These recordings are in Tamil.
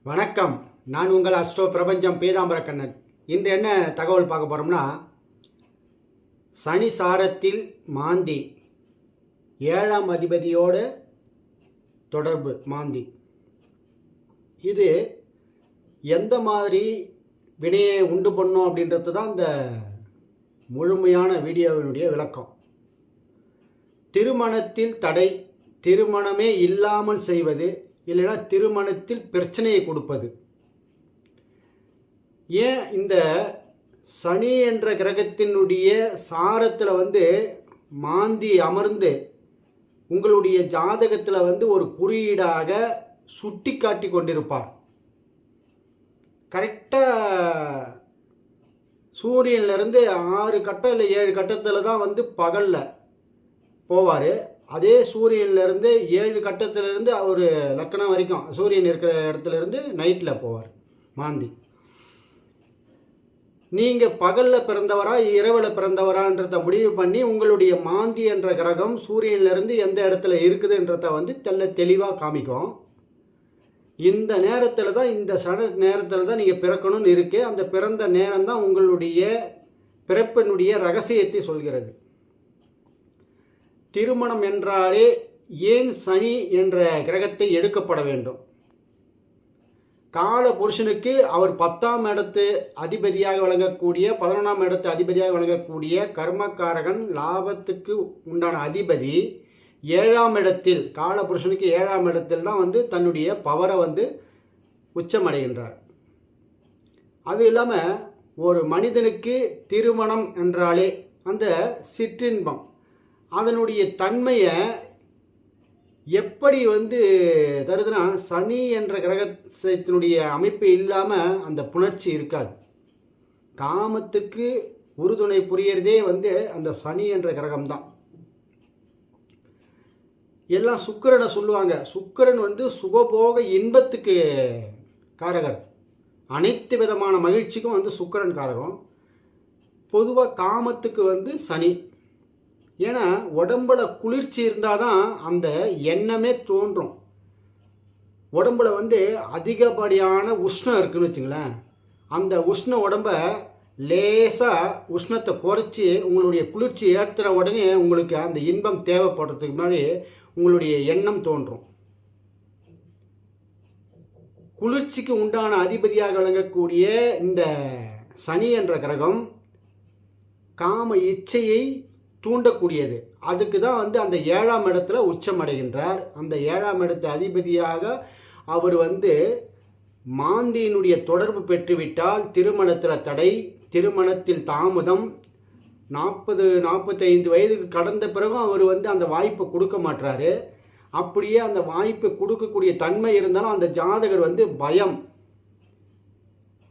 வணக்கம். நான் உங்கள் அஸ்ட்ரோ பிரபஞ்சம் பீதாம்பரக்கண்ணன். இன்று என்ன தகவல் பார்க்க போகிறோம்னா, சனி சாரத்தில் மாந்தி 7ஆம் அதிபதியோட தொடர்பு. மாந்தி இது எந்த மாதிரி வினையை உண்டு பண்ணும் அப்படின்றது தான் இந்த முழுமையான வீடியோவினுடைய விளக்கம். திருமணத்தில் தடை, திருமணமே இல்லாமல் செய்வது, இல்லைனா திருமணத்தில் பிரச்சனையை கொடுப்பது. ஏன் இந்த சனி என்ற கிரகத்தினுடைய சாரத்தில் மாந்தி அமர்ந்து உங்களுடைய ஜாதகத்தில் ஒரு குறியீடாக சுட்டி காட்டி கொண்டிருப்பார். கரெக்டாக சூரியன்லேருந்து 6 கட்டம் இல்லை 7 கட்டத்தில் தான் பகலில் போவார். அதே சூரியன்லேருந்து 7 கட்டத்திலிருந்து அவர் லக்கணம் வரைக்கும் சூரியன் இருக்கிற இடத்துலேருந்து நைட்டில் போவார் மாந்தி. நீங்கள் பகலில் பிறந்தவரா இரவில் பிறந்தவரான்றதை முடிவு பண்ணி உங்களுடைய மாந்தி என்ற கிரகம் சூரியன்லேருந்து எந்த இடத்துல இருக்குதுன்றதை தெளிவாக காமிக்கும். இந்த நேரத்தில் தான், இந்த நேரத்தில் தான் நீங்கள் பிறக்கணும்னு இருக்கு. அந்த பிறந்த நேரம் தான் உங்களுடைய பிறப்பினுடைய ரகசியத்தை சொல்கிறது. திருமணம் என்றாலே ஏன் சனி என்ற கிரகத்தை எடுக்கப்பட வேண்டும்? கால புருஷனுக்கு அவர் 10ஆம் இடத்து அதிபதியாக விளங்கக்கூடிய, 11ஆம் இடத்து அதிபதியாக விளங்கக்கூடிய கர்மக்காரகன், லாபத்துக்கு உண்டான அதிபதி 7ஆம் இடத்தில், கால புருஷனுக்கு 7ஆம் இடத்தில் தான் தன்னுடைய பவரை உச்சமடைகின்றார். அது இல்லாமல் ஒரு மனிதனுக்கு திருமணம் என்றாலே அந்த சிற்றின்பம், அதனுடைய தன்மையை எப்படி தருதுன்னா, சனி என்ற கிரகத்தினுடைய அமைப்பு இல்லாமல் அந்த புணர்ச்சி இருக்காது. காமத்துக்கு உறுதுணை புரியறதே அந்த சனி என்ற கிரகம்தான். எல்லாம் சுக்கிரனை சொல்லுவாங்க. சுக்கிரன் சுகபோக இன்பத்துக்கு காரகர். அனைத்து விதமான மகிழ்ச்சிக்கும் சுக்கிரன் காரகம். பொதுவாக காமத்துக்கு சனி. ஏன்னா உடம்புல குளிர்ச்சி இருந்தால் தான் அந்த எண்ணமே தோன்றும். உடம்புல அதிகப்படியான உஷ்ணம் இருக்குன்னு வச்சுங்களேன். அந்த உஷ்ண உடம்ப லேசாக உஷ்ணத்தை குறைச்சி உங்களுடைய குளிர்ச்சி ஏற்றுற உடனே உங்களுக்கு அந்த இன்பம் தேவைப்படுறதுக்கு முன்னாடி உங்களுடைய எண்ணம் தோன்றும். குளிர்ச்சிக்கு உண்டான அதிபதியாக விளங்கக்கூடிய இந்த சனி என்ற கிரகம் காம இச்சையை தூண்டக்கூடியது. அதுக்கு தான் அந்த 7ஆம் இடத்துல உச்சமடைகின்றார். அந்த 7ஆம் இடத்து அதிபதியாக அவர் மாந்தியினுடைய தொடர்பு பெற்றுவிட்டால் திருமணத்தில் தடை, திருமணத்தில் தாமதம், 40-45 வயதுக்கு கடந்த பிறகும் அவர் அந்த வாய்ப்பை கொடுக்க மாட்டாரு. அப்படியே அந்த வாய்ப்பை கொடுக்கக்கூடிய தன்மை இருந்தாலும் அந்த ஜாதகர் பயம்,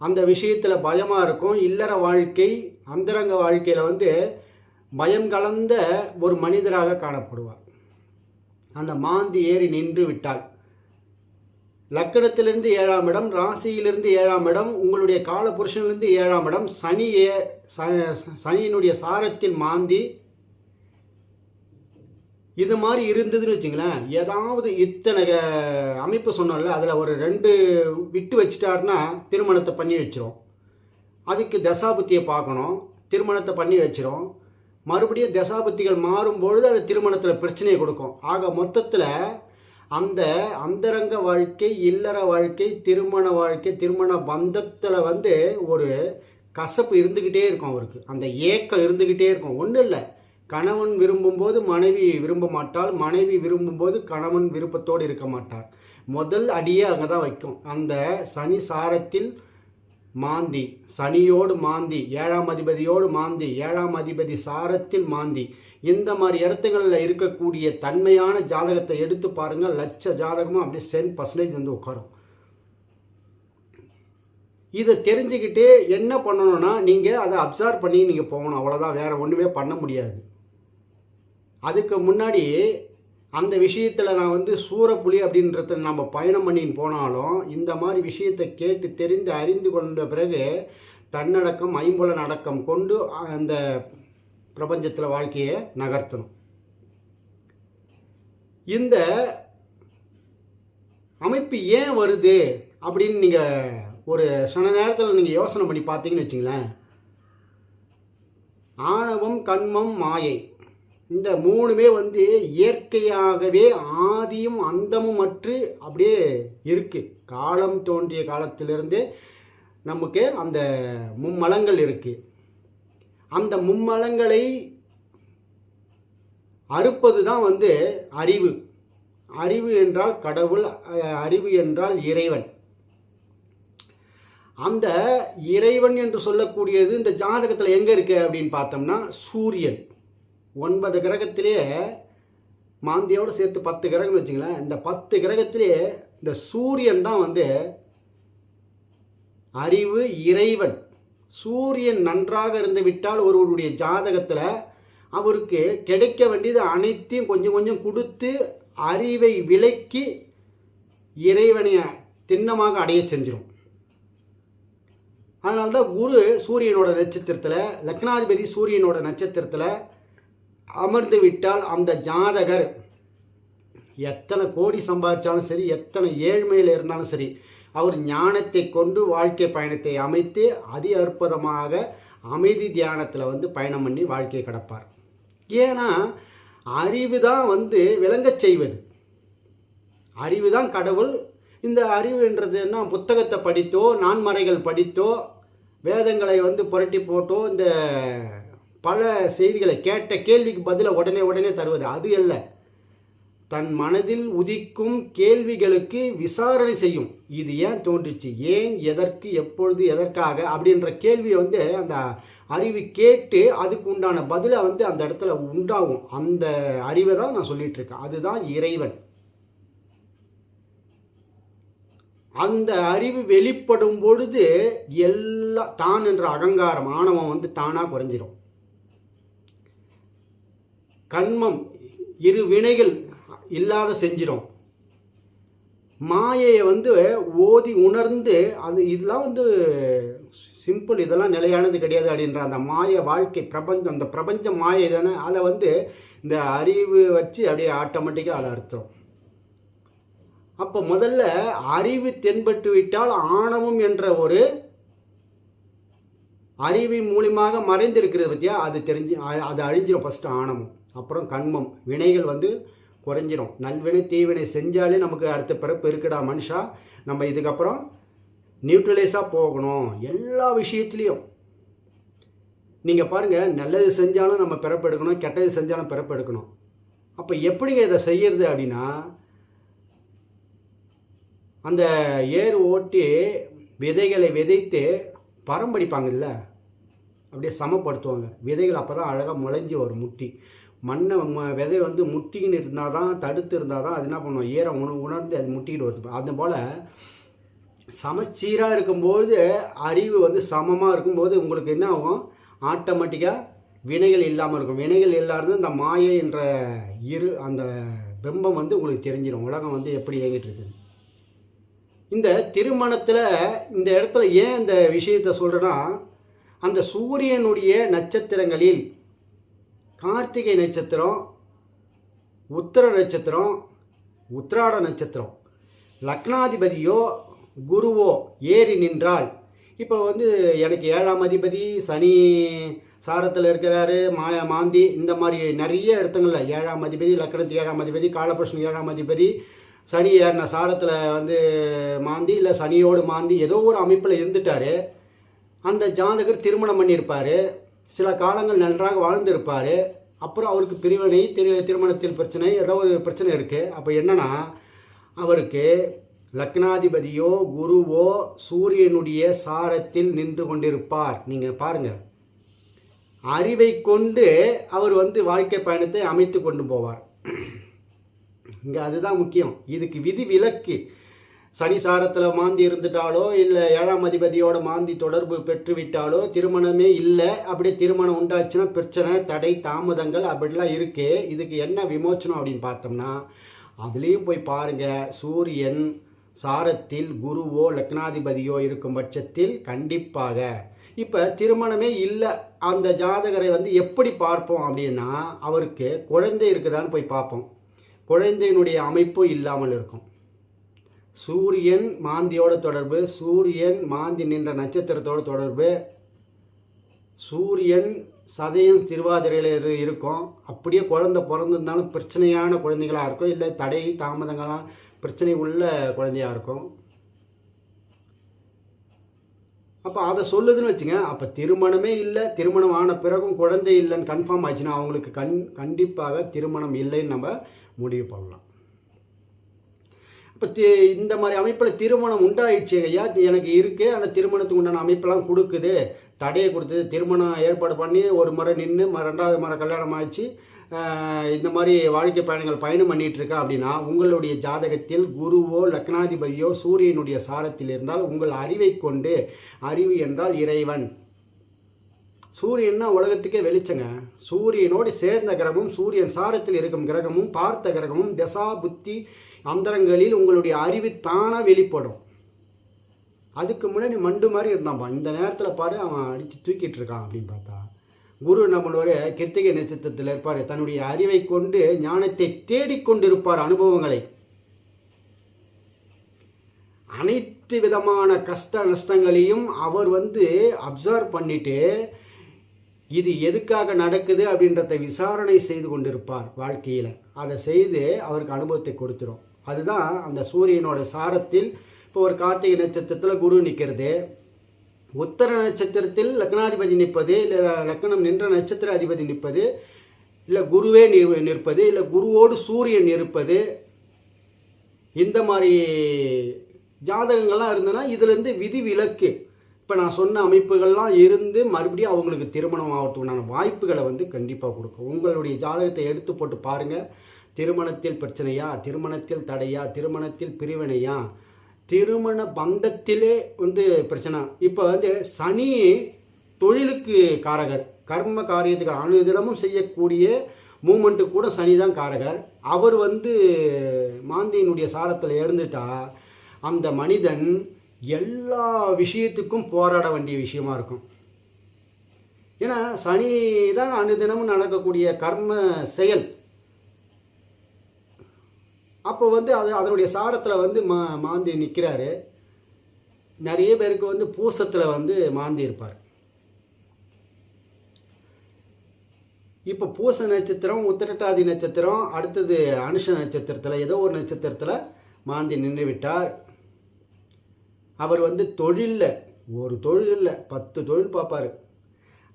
அந்த விஷயத்தில் பயமாக இருக்கும். இல்லற வாழ்க்கை, அந்தரங்க வாழ்க்கையில் பயம் கலந்த ஒரு மனிதராக காணப்படுவார். அந்த மாந்தி ஏறி நின்று விட்டால் லக்கணத்திலிருந்து 7ஆம் இடம், ராசியிலிருந்து 7ஆம் இடம், உங்களுடைய கால புருஷனிலிருந்து 7ஆம் இடம், சனியினுடைய சாரத்தில் மாந்தி இது மாதிரி இருந்ததுன்னு வச்சுங்களேன். ஏதாவது இத்தனை அமைப்பு சொன்னோம்ல, அதில் ஒரு 2 விட்டு வச்சுட்டாருன்னா திருமணத்தை பண்ணி வச்சிரும். அதுக்கு தசாபுத்தியை பார்க்கணும். திருமணத்தை பண்ணி வச்சிரும். மறுபடியும் தசாபத்திகள் மாறும்பொழுது அந்த திருமணத்தில் பிரச்சனையை கொடுக்கும். ஆக மொத்தத்தில் அந்த அந்தரங்க வாழ்க்கை, இல்லற வாழ்க்கை, திருமண வாழ்க்கை, திருமண பந்தத்தில் ஒரு கசப்பு இருந்துக்கிட்டே இருக்கும். அவருக்கு அந்த ஏக்கம் இருந்துக்கிட்டே இருக்கும். ஒன்றும் இல்லை, கணவன் விரும்பும்போது மனைவி விரும்ப மாட்டாள், மனைவி விரும்பும்போது கணவன் விருப்பத்தோடு இருக்க மாட்டார். முதல் அடியே அங்கே தான் வைக்கும். அந்த சனி சாரத்தில் மாந்தி, சனியோடு மாந்தி, 7ஆம் அதிபதியோடு மாந்தி, 7ஆம் அதிபதி சாரத்தில் மாந்தி, இந்த மாதிரி இடத்துங்களில் இருக்கக்கூடிய தன்மையான ஜாதகத்தை எடுத்து பாருங்கள். லட்ச ஜாதகமும் அப்படியே 10% உட்காரும். இதை தெரிஞ்சுக்கிட்டு என்ன பண்ணணும்னா, நீங்கள் அதை அப்சர்வ் பண்ணி நீங்கள் போகணும். அவ்வளோதான், வேறு ஒன்றுமே பண்ண முடியாது. அதுக்கு முன்னாடி அந்த விஷயத்தில் நான் சூரப்புலி அப்படின்றத நம்ம பயணம் பண்ணின்னு போனாலும் இந்த மாதிரி விஷயத்தை கேட்டு தெரிந்து அறிந்து கொண்ட பிறகு தன்னடக்கம், ஐம்புலன் அடக்கம் கொண்டு அந்த பிரபஞ்சத்தில் வாழ்க்கையை நகர்த்தணும். இந்த அமைப்பு ஏன் வருது அப்படின்னு நீங்கள் ஒரு சில நேரத்தில் நீங்கள் யோசனை பண்ணி பார்த்தீங்கன்னு வச்சுங்களேன், ஆணவம், கண்மம், மாயை இந்த மூணுமே வந்து இயற்கையாகவே ஆதியும் அந்தமும் அற்று அப்படியே இருக்குது. காலம் தோன்றிய காலத்திலிருந்து நமக்கு அந்த மும்மலங்கள் இருக்குது. அந்த மும்மலங்களை அறுப்பது தான் வந்து அறிவு. அறிவு என்றால் கடவுள், அறிவு என்றால் இறைவன். அந்த இறைவன் என்று சொல்லக்கூடியது இந்த ஜாதகத்தில் எங்கே இருக்குது அப்படின்னு பார்த்தோம்னா, சூரியன் 9 கிரகத்திலே மாந்தியோடு சேர்த்து 10 கிரகம் வச்சுங்களேன். இந்த 10 கிரகத்திலே இந்த சூரியன் தான் வந்து அறிவு, இறைவன். சூரியன் நன்றாக இருந்து விட்டால் ஒருவருடைய ஜாதகத்தில் அவருக்கு கிடைக்க வேண்டியது அனைத்தையும் கொஞ்சம் கொஞ்சம் கொடுத்து அறிவை விலக்கி இறைவனை திண்ணமாக அடைய செஞ்சிடும். அதனால்தான் குரு சூரியனோட நட்சத்திரத்தில், லக்னாதிபதி சூரியனோட நட்சத்திரத்தில் அமர்ந்து விட்டால் அந்த ஜாதகர் எத்தனை கோடி சம்பாதிச்சாலும் சரி, எத்தனை ஏழ்மையில் இருந்தாலும் சரி, அவர் ஞானத்தை கொண்டு வாழ்க்கை பயணத்தை அமைத்து அதி அற்புதமாக அமைதி தியானத்தில் வந்து பயணம் பண்ணி வாழ்க்கையை கடப்பார். ஏன்னா அறிவு தான் வந்து விளங்கச் செய்வது. அறிவு தான் கடவுள். இந்த அறிவுன்றது என்ன, புத்தகத்தை படித்தோ நான்மறைகள் படித்தோ வேதங்களை வந்து புரட்டி போட்டோ இந்த பல செய்திகளை கேட்ட கேள்விக்கு பதிலை உடனே தருவது அது அல்ல. தன் மனதில் உதிக்கும் கேள்விகளுக்கு விசாரணை செய்யும். இது ஏன் தோன்றுச்சு, ஏன், எதற்கு, எப்பொழுது, எதற்காக அப்படின்ற கேள்வியை வந்து அந்த அறிவு கேட்டு அதுக்கு உண்டான பதிலை வந்து அந்த இடத்துல உண்டாகும். அந்த அறிவை தான் நான் சொல்லிட்டு இருக்கேன். அதுதான் இறைவன். அந்த அறிவு வெளிப்படும் பொழுது எல்லாம் தான் என்ற அகங்காரம், ஆணவம் வந்து தானாக குறைஞ்சிடும். கண்மம், இரு வினைகள் இல்லாத செஞ்சிடும். மாயையை வந்து ஓதி உணர்ந்து அது இதெல்லாம் வந்து சிம்பிள், இதெல்லாம் நிலையானது கிடையாது அப்படின்ற அந்த மாய வாழ்க்கை பிரபஞ்சம், அந்த பிரபஞ்ச மாயை தானே, அதை வந்து இந்த அறிவு வச்சு அப்படியே ஆட்டோமேட்டிக்காக அதை அர்த்தம். அப்போ முதல்ல அறிவு தென்பட்டு விட்டால் ஆணவம் என்ற ஒரு அறிவின் மூலியமாக மறைந்திருக்கிறது பற்றியா, அது தெரிஞ்சு அது அழிஞ்சிடும் ஃபஸ்ட்டு ஆணவம். அப்புறம் கண்மம், வினைகள் வந்து குறைஞ்சிடும். நல்வினை தீவினை செஞ்சாலே நமக்கு அடுத்த பிறப்பு இருக்குடா மனுஷா, நம்ம இதுக்கப்புறம் நியூட்ரலைஸாக போகணும் எல்லா விஷயத்துலேயும். நீங்கள் பாருங்கள், நல்லது செஞ்சாலும் நம்ம பிறப்பெடுக்கணும், கெட்டது செஞ்சாலும் பிறப்பெடுக்கணும். அப்போ எப்படிங்க இதை செய்யறது அப்படின்னா, அந்த ஏர் ஓட்டி விதைகளை விதைத்து பரம்படிப்பாங்கல்ல, அப்படியே சமப்படுத்துவாங்க விதைகள். அப்போ தான் அழகாக முளைஞ்சி வரும் முட்டி. மண்ணை விதை வந்து முட்டிக்கின்னு இருந்தால் தான், தடுத்து இருந்தால் தான் அது என்ன பண்ணுவோம், ஈரம் உணர்ந்து அது முட்டிக்கிட்டு வருது. அதுபோல் சமச்சீராக இருக்கும்போது அறிவு வந்து சமமாக இருக்கும்போது உங்களுக்கு என்ன ஆகும், ஆட்டோமேட்டிக்காக வினைகள் இல்லாமல் இருக்கும். வினைகள் இல்லாத இந்த மாயை என்ற அந்த பிம்பம் வந்து உங்களுக்கு தெரிஞ்சிடும், உலகம் வந்து எப்படி இயங்கிட்டு இருக்குது. இந்த திருமணத்தில் இந்த இடத்துல ஏன் இந்த விஷயத்தை சொல்கிறேன்னா, அந்த சூரியனுடைய நட்சத்திரங்களில் கார்த்திகை நட்சத்திரம், உத்திர நட்சத்திரம், உத்திராட நட்சத்திரம், லக்னாதிபதியோ குருவோ ஏறி நின்றால், இப்போ வந்து எனக்கு 7ஆம் அதிபதி சனி சாரத்தில் இருக்கிறாரு, மாந்தி, இந்த மாதிரி நிறைய இடத்துங்களில் 7ஆம் அதிபதி, லக்னத்துக்கு 7ஆம் அதிபதி, காலபுருஷனுக்கு 7ஆம் அதிபதி, சனி ஏறின சாரத்தில் வந்து மாந்தி, இல்லை சனியோடு மாந்தி, ஏதோ ஒரு அமைப்பில் இருந்துட்டார். அந்த ஜாதகர் திருமணம் பண்ணியிருப்பார், சில காலங்கள் நன்றாக வாழ்ந்திருப்பார். அப்புறம் அவருக்கு பிரிவினை, திருமணத்தில் பிரச்சனை, ஏதோ ஒரு பிரச்சனை இருக்குது. அப்போ என்னென்னா, அவருக்கு லக்னாதிபதியோ குருவோ சூரியனுடைய சாரத்தில் நின்று கொண்டிருப்பார். நீங்கள் பாருங்கள், அறிவை கொண்டு அவர் வந்து வாழ்க்கை பயணத்தை அமைத்து கொண்டு போவார். இங்கே அதுதான் முக்கியம். இதுக்கு விதி விலக்கு. சனி சாரத்தில் மாந்தி இருந்துட்டாலோ, இல்லை 7ஆம் அதிபதியோட மாந்தி தொடர்பு பெற்றுவிட்டாலோ திருமணமே இல்லை. அப்படியே திருமணம் உண்டாச்சுன்னா பிரச்சனை, தடை, தாமதங்கள் அப்படிலாம் இருக்குது. இதுக்கு என்ன விமோச்சனம் அப்படின்னு பார்த்தோம்னா, அதுலேயும் போய் பாருங்கள், சூரியன் சாரத்தில் குருவோ லக்னாதிபதியோ இருக்கும் பட்சத்தில் கண்டிப்பாக. இப்போ திருமணமே இல்லை, அந்த ஜாதகரை வந்து எப்படி பார்ப்போம் அப்படின்னா, அவருக்கு குழந்தை இருக்குதான்னு போய் பார்ப்போம். குழந்தையினுடைய அமைப்பு இல்லாமல் இருக்கும். சூரியன் மாந்தியோட தொடர்பு, சூரியன் மாந்தி நின்ற நட்சத்திரத்தோட தொடர்பு, சூரியன் சதயம் திருவாதிரையில் இருக்கும். அப்படியே குழந்தை பிறந்திருந்தாலும் பிரச்சனையான குழந்தைகளாக இருக்கும், இல்லை தடை தாமதங்களாக பிரச்சனை உள்ள குழந்தையாக இருக்கும். அப்போ அதை சொல்லுதுன்னு வச்சுங்க. அப்போ திருமணமே இல்லை, திருமணம் ஆன பிறகும் குழந்தை இல்லைன்னு கன்ஃபார்ம் ஆச்சுன்னா அவங்களுக்கு கண்டிப்பாக திருமணம் இல்லைன்னு நம்ம முடிவு பண்ணலாம். இப்போ இந்த மாதிரி அமைப்பில் திருமணம் உண்டாயிடுச்சு ஐயா, எனக்கு இருக்குது, ஆனால் திருமணத்துக்கு உண்டான அமைப்பெல்லாம் கொடுக்குது, தடையை கொடுத்தது, திருமணம் ஏற்பாடு பண்ணி ஒரு முறை நின்று ரெண்டாவது முறை கல்யாணம் ஆச்சு, இந்த மாதிரி வாழ்க்கை பயணம் பண்ணிகிட்ருக்கேன் அப்படின்னா உங்களுடைய ஜாதகத்தில் குருவோ லக்னாதிபதியோ சூரியனுடைய சாரத்தில் இருந்தால் உங்கள் அறிவை கொண்டு, அறிவு என்றால் இறைவன், சூரியன்னா உலகத்துக்கே வெளிச்சங்க, சூரியனோடு சேர்ந்த கிரகமும் சூரியன் சாரத்தில் இருக்கும் கிரகமும் பார்த்த கிரகமும் தசா புத்தி அந்தரங்களில் உங்களுடைய அறிவு தானாக வெளிப்படும். அதுக்கு முன்னாடி மண்டு மாதிரி இருந்தான்ப்பா, இந்த நேரத்தில் பாரு அவன் அடித்து தூக்கிட்டு இருக்கான் அப்படின்னு பார்த்தா குரு என்ன பண்ணுவார், கிருத்திகை நட்சத்திரத்தில் இருப்பார், தன்னுடைய அறிவை கொண்டு ஞானத்தை தேடிக்கொண்டிருப்பார், அனுபவங்களை, அனைத்து விதமான கஷ்ட நஷ்டங்களையும் அவர் அப்சர்வ் பண்ணிட்டு இது எதுக்காக நடக்குது அப்படின்றத விசாரணை செய்து கொண்டிருப்பார் வாழ்க்கையில். அதை செய்து அவருக்கு அனுபவத்தை கொடுத்துரும். அதுதான் அந்த சூரியனோட சாரத்தில். இப்போ ஒரு கார்த்திகை நட்சத்திரத்தில் குரு நிற்கிறது, உத்தர நட்சத்திரத்தில் லக்னாதிபதி நிற்பது, இல்லை லக்னம் நின்ற நட்சத்திர அதிபதி நிற்பது, இல்லை குருவே நிற்பது, இல்லை குருவோடு சூரியன் இருப்பது, இந்த மாதிரி ஜாதகங்கள்லாம் இருந்ததுன்னா இதுலேருந்து விதி விலக்கு. இப்போ நான் சொன்ன அமைப்புகள்லாம் இருந்து மறுபடியும் அவங்களுக்கு திருமணம் ஆகிறதுக்குண்டான வாய்ப்புகளை கண்டிப்பாக கொடுக்கும். உங்களுடைய ஜாதகத்தை எடுத்து போட்டு பாருங்கள். திருமணத்தில் பிரச்சனையா, திருமணத்தில் தடையா, திருமணத்தில் பிரிவினையா, திருமண பந்தத்திலே பிரச்சனை. இப்போ சனி தொழிலுக்கு காரகர், கர்ம காரியத்துக்கு அனுதினமும் செய்யக்கூடிய மூமெண்ட்டு கூட சனி தான் காரகர். அவர் மாந்தியினுடைய சாரத்தில் இருந்துட்டா அந்த மனிதன் எல்லா விஷயத்துக்கும் போராட வேண்டிய விஷயமா இருக்கும். ஏன்னா சனி தான் அனுதினமும் நடக்கக்கூடிய கர்ம செயல். அப்போ அதனுடைய சாரத்தில் மாந்தி நிற்கிறாரு. நிறைய பேருக்கு பூசத்தில் மாந்தி இருப்பார். இப்போ பூச நட்சத்திரம், உத்திரட்டாதி நட்சத்திரம், அடுத்தது அனுஷ நட்சத்திரத்தில் ஏதோ ஒரு நட்சத்திரத்தில் மாந்தி நின்று விட்டார். அவர் தொழிலில் ஒரு தொழில் இல்லை 10 தொழில் பார்ப்பார்.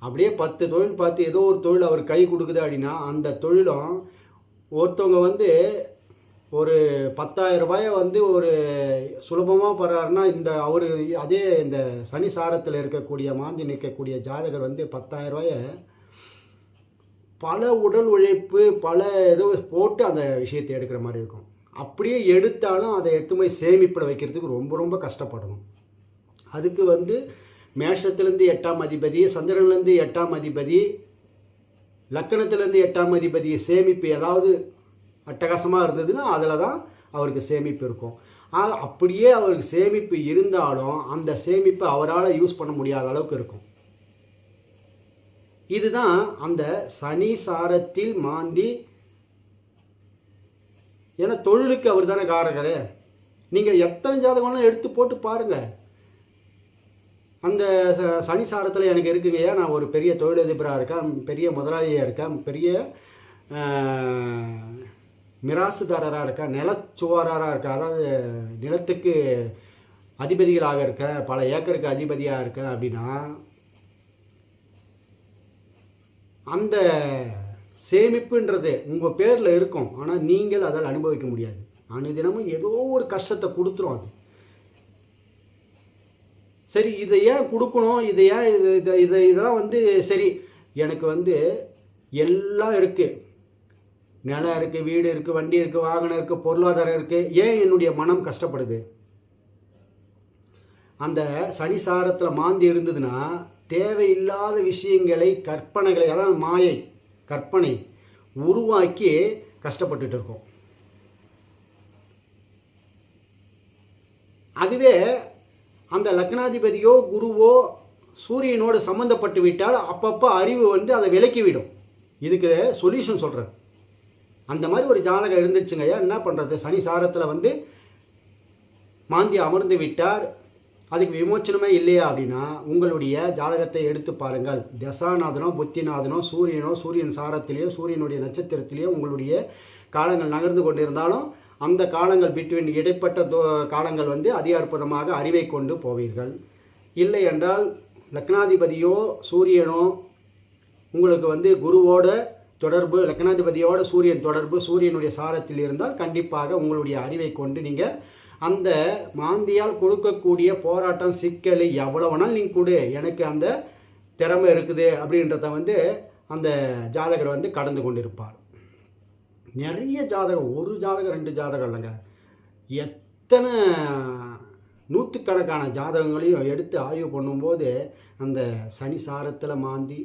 அப்படியே 10 தொழில் பார்த்து ஏதோ ஒரு தொழில் அவர் கை கொடுக்குது அப்படின்னா அந்த தொழிலும் ஒருத்தவங்க ஒரு 10,000 ரூபாயை ஒரு சுலபமாக போகிறாருன்னா அவர் அதே இந்த சனி சாரத்தில் இருக்கக்கூடிய மாந்தி நிற்கக்கூடிய ஜாதகர் 10,000 ரூபாயை பல உடல் உழைப்பு பல ஏதோ போட்டு அந்த விஷயத்தை எடுக்கிற மாதிரி இருக்கும். அப்படியே எடுத்தாலும் அதை எடுத்து போய் சேமிப்பில் வைக்கிறதுக்கு ரொம்ப ரொம்ப கஷ்டப்படணும். அதுக்கு மேஷத்துலேருந்து 8ஆம் அதிபதி, சந்திரன்லேருந்து 8ஆம் அதிபதி, லக்கணத்துலேருந்து 8ஆம் அதிபதி சேமிப்பு ஏதாவது அட்டகாசமாக இருந்ததுன்னா அதில் தான் அவருக்கு சேமிப்பு இருக்கும். அப்படியே அவருக்கு சேமிப்பு இருந்தாலும் அந்த சேமிப்பை அவரால் யூஸ் பண்ண முடியாத அளவுக்கு இருக்கும். இதுதான் அந்த சனி சாரத்தில் மாந்தி. ஏன்னா தொழிலுக்கு அவர் தானே காரகர். நீங்கள் எத்தனை ஜாதகம்லாம் எடுத்து போட்டு பாருங்கள். அந்த சனி சாரத்தில் எனக்கு இருக்குங்கய்யா, நான் ஒரு பெரிய தொழிலதிபராக இருக்கேன், பெரிய முதலாளியாக இருக்கேன், பெரிய மிராசுதாரராக இருக்கேன், நிலச்சுவாராக இருக்கேன், அதாவது நிலத்துக்கு அதிபதிகளாக இருக்கேன், பல ஏக்கருக்கு அதிபதியாக இருக்கேன் அப்படின்னா அந்த சேமிப்புன்றது உங்கள் பேரில் இருக்கும். ஆனால் நீங்கள் அதில் அனுபவிக்க முடியாது. அனுதினமும் ஏதோ ஒரு கஷ்டத்தை கொடுத்துரும் அது. சரி, இதை ஏன் கொடுக்கணும், இதை ஏன் இதெல்லாம் சரி எனக்கு எல்லாம் இருக்குது, நிலம் இருக்குது, வீடு இருக்குது, வண்டி இருக்குது, வாகனம் இருக்குது, பொருளாதாரம் இருக்குது, ஏன் என்னுடைய மனம் கஷ்டப்படுது? அந்த சனி சாரத்தில் மாந்தி இருந்ததுன்னா தேவையில்லாத விஷயங்களை, கற்பனைகளை, அதாவது மாயை கற்பனை உருவாக்கி கஷ்டப்பட்டுட்டு இருக்கோம். அதுவே அந்த லக்னாதிபதியோ குருவோ சூரியனோடு சம்மந்தப்பட்டு விட்டால் அப்பப்போ அறிவு அதை விலக்கிவிடும். இதுக்கு சொல்யூஷன் சொல்கிறேன். அந்த மாதிரி ஒரு ஜாதகம் இருந்துச்சுங்கய்யா, என்ன பண்ணுறது? சனி சாரத்தில் மாந்தி அமர்ந்து விட்டார், அதுக்கு விமோச்சனமே இல்லையா அப்படின்னா உங்களுடைய ஜாதகத்தை எடுத்து பாருங்கள். தசாநாதனோ புத்திநாதனோ சூரியனோ சூரியன் சாரத்திலேயோ சூரியனுடைய நட்சத்திரத்திலேயோ உங்களுடைய காலங்கள் நகர்ந்து கொண்டிருந்தாலும் அந்த காலங்கள் பிட்வீன் இடைப்பட்ட காலங்கள் வந்து அதி அற்புதமாக அறிவை கொண்டு போவீர்கள். இல்லை என்றால் லக்னாதிபதியோ சூரியனோ உங்களுக்கு வந்து குருவோட தொடர்பு, லக்னாதிபதியோட சூரியன் தொடர்பு சூரியனுடைய சாரத்தில் இருந்தால் கண்டிப்பாக உங்களுடைய அறிவை கொண்டு நீங்கள் அந்த மாந்தியால் கொடுக்கக்கூடிய போராட்டம் சிக்கல் எவ்வளோனாலும் நீங்கள் கொடு, எனக்கு அந்த திறமை இருக்குது அப்படின்றத வந்து அந்த ஜாதகர் வந்து கடந்து கொண்டிருப்பார். நிறைய ஜாதகம், ஒரு ஜாதகம் 2 ஜாதகம் இல்லைங்க, எத்தனை நூற்றுக்கணக்கான ஜாதகங்களையும் எடுத்து ஆய்வு பண்ணும்போது அந்த சனி சாரத்தில் மாந்தி,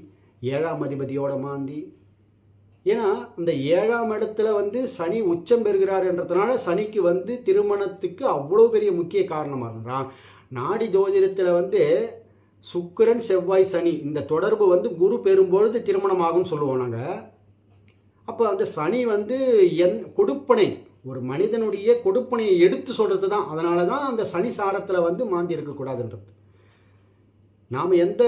7ஆம் அதிபதியோட மாந்தி. ஏன்னா அந்த 7ஆம் இடத்துல வந்து சனி உச்சம் பெறுகிறார்ன்றதுனால சனிக்கு வந்து திருமணத்துக்கு அவ்வளோ பெரிய முக்கிய காரணமாக இருந்தான். நாடி ஜோதிடத்தில் வந்து சுக்கிரன் செவ்வாய் சனி இந்த தொடர்பு வந்து குரு பெறும்பொழுது திருமணமாகும் சொல்லுவோம் நாங்கள். அப்போ அந்த சனி வந்து கொடுப்பனை, ஒரு மனிதனுடைய கொடுப்பனையை எடுத்து சொல்கிறது தான். அதனால தான் அந்த சனி சாரத்தில் வந்து மாந்தி இருக்கக்கூடாதுன்றது. நாம் எந்த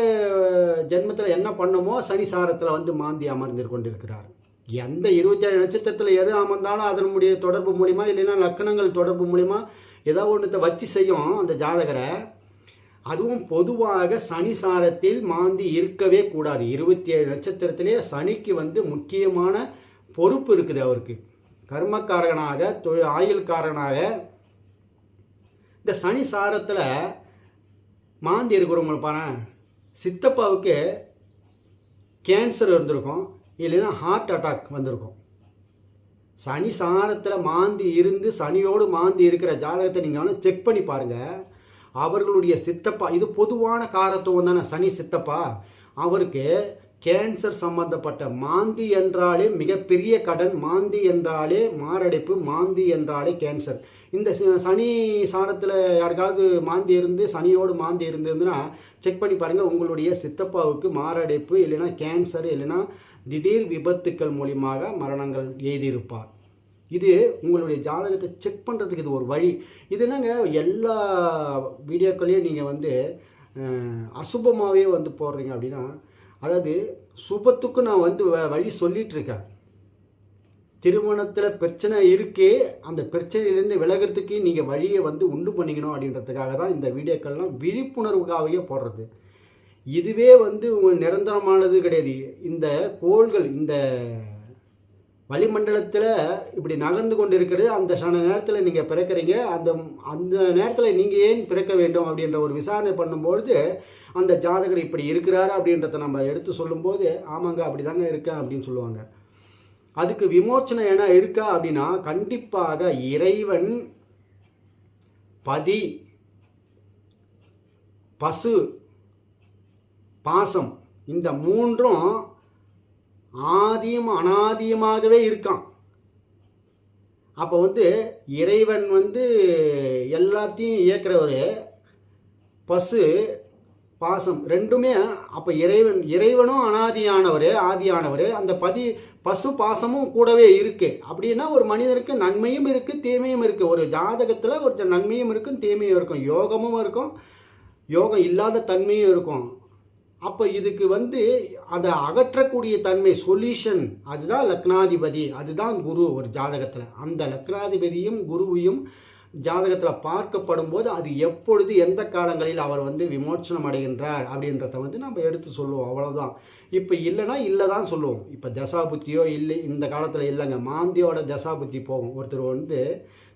ஜென்மத்தில் என்ன பண்ணமோ சனி சாரத்தில் வந்து மாந்தி அமர்ந்து கொண்டிருக்கிறார். எந்த 27 நட்சத்திரத்தில் எது அமர்ந்தாலும் அதனுடைய தொடர்பு மூலிமா இல்லைன்னா லக்கணங்கள் தொடர்பு மூலிமா ஏதாவது ஒன்றத்தை வச்சு செய்யும் அந்த ஜாதகரை. அதுவும் பொதுவாக சனி சாரத்தில் மாந்தி இருக்கவே கூடாது. 27 நட்சத்திரத்திலே சனிக்கு வந்து முக்கியமான பொறுப்பு இருக்குது. அவருக்கு கர்மக்காரகனாக ஆயுள்காரனாக இந்த சனி சாரத்தில் மாந்தி இருக்கிறவங்களை பாரு, சித்தப்பாவுக்கு கேன்சர் இருந்திருக்கும், இல்லைன்னா ஹார்ட் அட்டாக் வந்திருக்கும். சனி சாரத்தில் மாந்தி இருந்து சனியோடு மாந்தி இருக்கிற ஜாதகத்தை நீங்கள் வந்து செக் பண்ணி பாருங்கள். அவர்களுடைய சித்தப்பா, இது பொதுவான காரத்துவம் தானே சனி சித்தப்பா, அவருக்கு கேன்சர் சம்பந்தப்பட்ட, மாந்தி என்றாலே மிகப்பெரிய கடன், மாந்தி என்றாலே மாரடைப்பு, மாந்தி என்றாலே கேன்சர். இந்த சனி சாரத்தில் யாருக்காவது மாந்தி இருந்து சனியோடு மாந்தி இருந்ததுன்னா செக் பண்ணி பாருங்கள். உங்களுடைய சித்தப்பாவுக்கு மாரடைப்பு இல்லைன்னா கேன்சர் இல்லைன்னா திடீர் விபத்துக்கள் மூலியமாக மரணங்கள் எழுதியிருப்பார். இது உங்களுடைய ஜாதகத்தை செக் பண்ணுறதுக்கு இது ஒரு வழி. இது என்னங்க, எல்லா வீடியோக்களையும் நீங்கள் வந்து அசுபமாகவே வந்து போடுறீங்க அப்படின்னா, அதாவது சுபத்துக்கு நான் வந்து வழி சொல்லிகிட்ருக்கேன். திருமணத்தில் பிரச்சனை இருக்கே, அந்த பிரச்சனையிலேருந்து விலகிறதுக்கு நீங்கள் வழியை வந்து உண்டு பண்ணிக்கணும் அப்படின்றதுக்காக தான் இந்த வீடியோக்கள்லாம் விழிப்புணர்வுக்காகவே போடுறது. இதுவே வந்து நிரந்தரமானது கிடையாது. இந்த கோள்கள் இந்த வளிமண்டலத்தில் இப்படி நகர்ந்து கொண்டு இருக்கிறது. அந்த நேரத்தில் நீங்கள் பிறக்கிறீங்க, அந்த நேரத்தில் நீங்கள் ஏன் பிறக்க வேண்டும் அப்படின்ற ஒரு விசாரணை பண்ணும்பொழுது அந்த ஜாதகர் இப்படி இருக்கிறாரு அப்படின்றத நம்ம எடுத்து சொல்லும்போது, ஆமாங்க அப்படி தாங்க இருக்கேன் அப்படின்னு சொல்லுவாங்க. அதுக்கு விமோச்சனம் என்ன இருக்கா அப்படின்னா, கண்டிப்பாக இறைவன், பதி, பசு, பாசம், இந்த மூன்றும் ஆதியும் அனாதியமாகவே இருக்கான். அப்போ வந்து இறைவன் வந்து எல்லாத்தையும் இயக்கிறவர், பசு பாசம் ரெண்டுமே. அப்போ இறைவனும் அனாதியானவர், ஆதியானவர், அந்த பசு பாசமும் கூடவே இருக்கு. அப்படின்னா ஒரு மனிதனுக்கு நன்மையும் இருக்குது தீமையும் இருக்குது. ஒரு ஜாதகத்தில் ஒரு நன்மையும் இருக்கும் தீமையும் இருக்கும், யோகமும் இருக்கும், யோகம் இல்லாத தன்மையும் இருக்கும். அப்போ இதுக்கு வந்து அதை அகற்றக்கூடிய தன்மை, சொல்யூஷன், அதுதான் லக்னாதிபதி, அதுதான் குரு. ஒரு ஜாதகத்தில் அந்த லக்னாதிபதியும் குருவையும் ஜாதகத்தில் பார்க்கப்படும் போது அது எப்பொழுது எந்த காலங்களில் அவர் வந்து விமோச்சனம் அடைகின்றார் அப்படின்றத வந்து நம்ம எடுத்து சொல்லுவோம், அவ்வளோதான். இப்போ இல்லைன்னா இல்லை தான் சொல்லுவோம். இப்போ தசாபுத்தியோ இல்லை, இந்த காலத்தில் இல்லைங்க, மாந்தியோட தசாபுத்தி போகும். ஒருத்தர் வந்து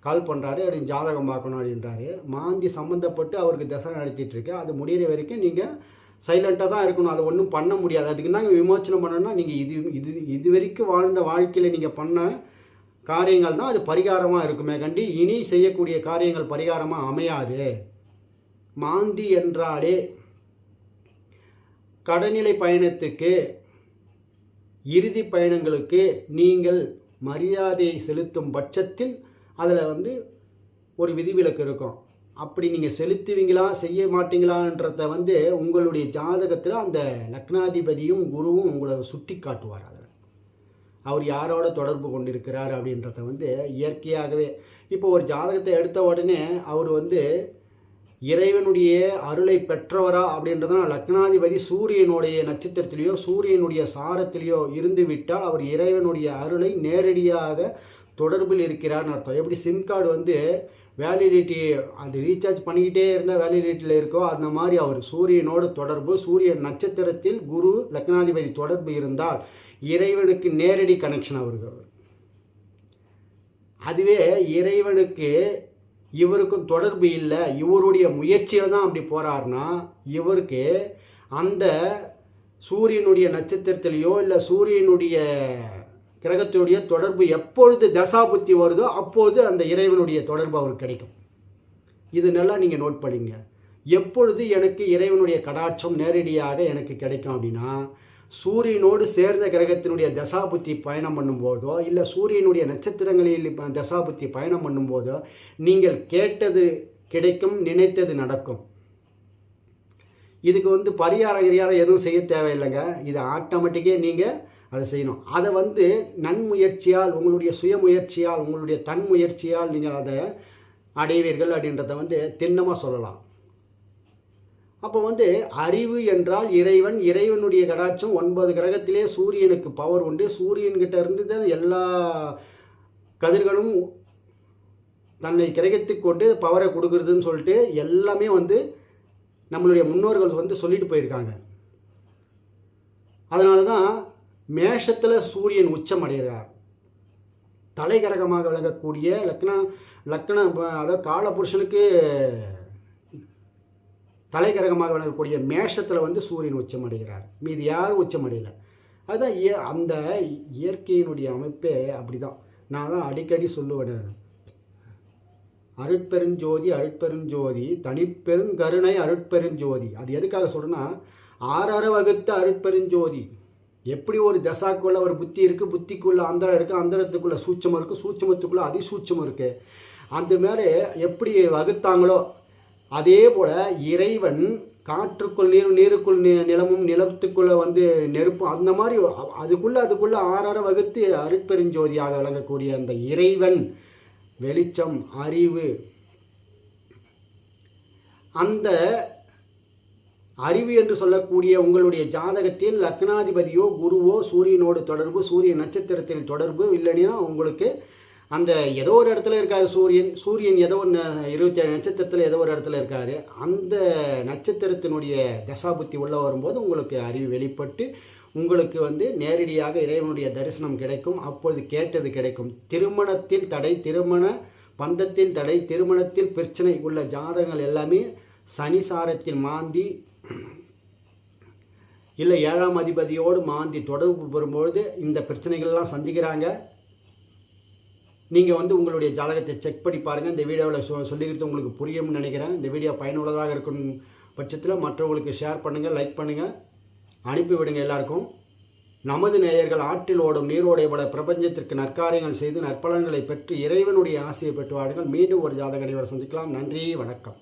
கால் பண்ணுறாரு, அப்படின்னு ஜாதகம் பார்க்கணும் அப்படின்றாரு, மாந்தி சம்மந்தப்பட்டு அவருக்கு தசை நடத்திட்டுருக்கு, அது முடிகிற வரைக்கும் நீங்கள் சைலண்ட்டாக தான் இருக்கணும், அதை ஒன்றும் பண்ண முடியாது. அதுக்கு நாங்கள் விமோச்சனம் பண்ணணும்னா நீங்கள் இது வரைக்கும் வாழ்ந்த வாழ்க்கையில் நீங்கள் பண்ண காரியங்கள் தான் அது பரிகாரமாக இருக்குமே கண்டி இனி செய்யக்கூடிய காரியங்கள் பரிகாரமாக அமையாது. மாந்தி என்றாலே கடைநிலை பயணத்துக்கு, இறுதி பயணங்களுக்கு நீங்கள் மரியாதையை செலுத்தும் பட்சத்தில் அதில் வந்து ஒரு விதிவிலக்கு இருக்கும். அப்படி நீங்கள் செலுத்துவீங்களா செய்ய மாட்டீங்களான்றத வந்து உங்களுடைய ஜாதகத்தில் அந்த லக்னாதிபதியும் குருவும் உங்களை சுட்டி காட்டுவார். அதில் அவர் யாரோட தொடர்பு கொண்டிருக்கிறார் அப்படின்றத வந்து இயற்கையாகவே இப்போ ஒரு ஜாதகத்தை எடுத்த உடனே அவர் வந்து இறைவனுடைய அருளை பெற்றவரா அப்படின்றதுனா லக்னாதிபதி சூரியனுடைய நட்சத்திரத்திலேயோ சூரியனுடைய சாரத்திலேயோ இருந்து விட்டால் அவர் இறைவனுடைய அருளை நேரடியாக தொடர்பில் இருக்கிறார்னு அர்த்தம். எப்படி சிம் கார்டு வந்து வேலிடிட்டி அது ரீசார்ஜ் பண்ணிக்கிட்டே இருந்தால் வேலிடிட்டியில் இருக்கோ அந்த மாதிரி அவர் சூரியனோடு தொடர்பு, சூரியன் நட்சத்திரத்தில் குரு லக்னாதிபதி தொடர்பு இருந்தால் இறைவனுக்கு நேரடி கனெக்ஷன் அவருக்கு. அதுவே இறைவனுக்கு இவருக்கும் தொடர்பு இல்லை, இவருடைய முயற்சியில் தான் அப்படி போகிறாருன்னா இவருக்கு அந்த சூரியனுடைய நட்சத்திரத்திலேயோ இல்லை சூரியனுடைய கிரகத்துடைய தொடர்பு எப்பொழுது தசாபுத்தி வருதோ அப்போது அந்த இறைவனுடைய தொடர்பு அவருக்கு கிடைக்கும். இது நல்லா நீங்கள் நோட் பண்ணிங்க. எப்பொழுது எனக்கு இறைவனுடைய கடாட்சம் நேரடியாக எனக்கு கிடைக்கும் அப்படின்னா சூரியனோடு சேர்ந்த கிரகத்தினுடைய தசாபுத்தி பயணம் பண்ணும்போதோ இல்லை சூரியனுடைய நட்சத்திரங்களில் தசாபுத்தி பயணம் பண்ணும்போதோ நீங்கள் கேட்டது கிடைக்கும், நினைத்தது நடக்கும். இதுக்கு வந்து பரிகாரம் எதுவும் செய்ய தேவையில்லைங்க. இது ஆட்டோமேட்டிக்கே நீங்கள் அதை செய்யணும். அதை வந்து நன்முயற்சியால், உங்களுடைய சுயமுயற்சியால், உங்களுடைய தன் முயற்சியால் நீங்கள் அதை அடைவீர்கள் அப்படின்றத வந்து திண்ணமாக சொல்லலாம். அப்போ வந்து அறிவு என்றால் இறைவன், இறைவனுடைய கடாட்சம் 9 கிரகத்திலே சூரியனுக்கு பவர் உண்டு. சூரியன்கிட்ட இருந்து தான் எல்லா கதிர்களும் தன்னை கிரகித்து கொண்டு பவரை கொடுக்குறதுன்னு சொல்லிட்டு எல்லாமே வந்து நம்மளுடைய முன்னோர்கள் வந்து சொல்லிட்டு போயிருக்காங்க. அதனால தான் மேஷத்தில் சூரியன் உச்சம் அடைகிறார். தலைகரகமாக விளங்கக்கூடிய லக்ன அதாவது காலபுருஷனுக்கு தலைகரகமாக விளங்கக்கூடிய மேஷத்தில் வந்து சூரியன் உச்சம் அடைகிறார். மீது யாரும் உச்சம் அடையலை. அதுதான் அந்த இயற்கையினுடைய அமைப்பே அப்படி தான். நான் தான் அடிக்கடி சொல்லுவேன், அருட்பெருஞ்சோதி அருட்பெருஞ்சோதி தனிப்பெருங்கருணை அருட்பெருஞ்சோதி. அது எதுக்காக சொல்கிறேன்னா, 6 வகுத்த அருட்பெருஞ்சோதி. எப்படி ஒரு தசாக்குள்ள ஒரு புத்தி இருக்குது, புத்திக்குள்ளே அந்தரம் இருக்குது, அந்தரத்துக்குள்ளே சூட்சமம் இருக்குது, சூட்சமத்துக்குள்ளே அதிசூட்சமம் இருக்குது. அந்த மாதிரி எப்படி வகுத்தாங்களோ அதே போல் இறைவன் காற்றுக்குள் நீரும், நீருக்குள் நிலமும், நிலத்துக்குள்ளே வந்து நெருப்பும், அந்த மாதிரி அதுக்குள்ளே 6 வகுத்து அருட்பெருஞ்சோதியாக விளங்கக்கூடிய அந்த இறைவன் வெளிச்சம், அறிவு, அந்த அறிவு என்று சொல்லக்கூடிய உங்களுடைய ஜாதகத்தில் லக்னாதிபதியோ குருவோ சூரியனோடு தொடர்பு, சூரிய நட்சத்திரத்தில் தொடர்பு இல்லைன்னா உங்களுக்கு அந்த ஏதோ ஒரு இடத்துல இருக்கார் சூரியன் ஏதோ ஒன்று 27 நட்சத்திரத்தில் ஏதோ ஒரு இடத்துல இருக்கார். அந்த நட்சத்திரத்தினுடைய தசாபுத்தி உள்ள வரும்போது உங்களுக்கு அறிவு வெளிப்பட்டு உங்களுக்கு வந்து நேரடியாக இறைவனுடைய தரிசனம் கிடைக்கும். அப்பொழுது கேட்டது கிடைக்கும். திருமணத்தில் தடை, திருமண பந்தத்தில் தடை, திருமணத்தில் பிரச்சனை உள்ள ஜாதகங்கள் எல்லாமே சனிசாரத்தில் மாந்தி இல்லை 7ஆம் அதிபதியோடு மாந்தி தொடர்பு வரும்பொழுது இந்த பிரச்சனைகள்லாம் சந்திக்கிறாங்க. நீங்கள் வந்து உங்களுடைய ஜாதகத்தை செக் பண்ணி பாருங்கள். இந்த வீடியோவில் சொல்லிக்கிறது உங்களுக்கு புரியும்னு நினைக்கிறேன். இந்த வீடியோ பயனுள்ளதாக இருக்கும் பட்சத்தில் மற்றவங்களுக்கு ஷேர் பண்ணுங்கள், லைக் பண்ணுங்கள், அனுப்பிவிடுங்க எல்லாருக்கும். நமது நேயர்கள் ஆற்றில் ஓடும் நீரோடை போல பிரபஞ்சத்திற்கு நற்காரியங்கள் செய்து நற்பலன்களை பெற்று இறைவனுடைய ஆசையை பெற்று வாடுங்கள். மீண்டும் ஒரு ஜாதக நிகழ்வை சந்திக்கலாம். நன்றி, வணக்கம்.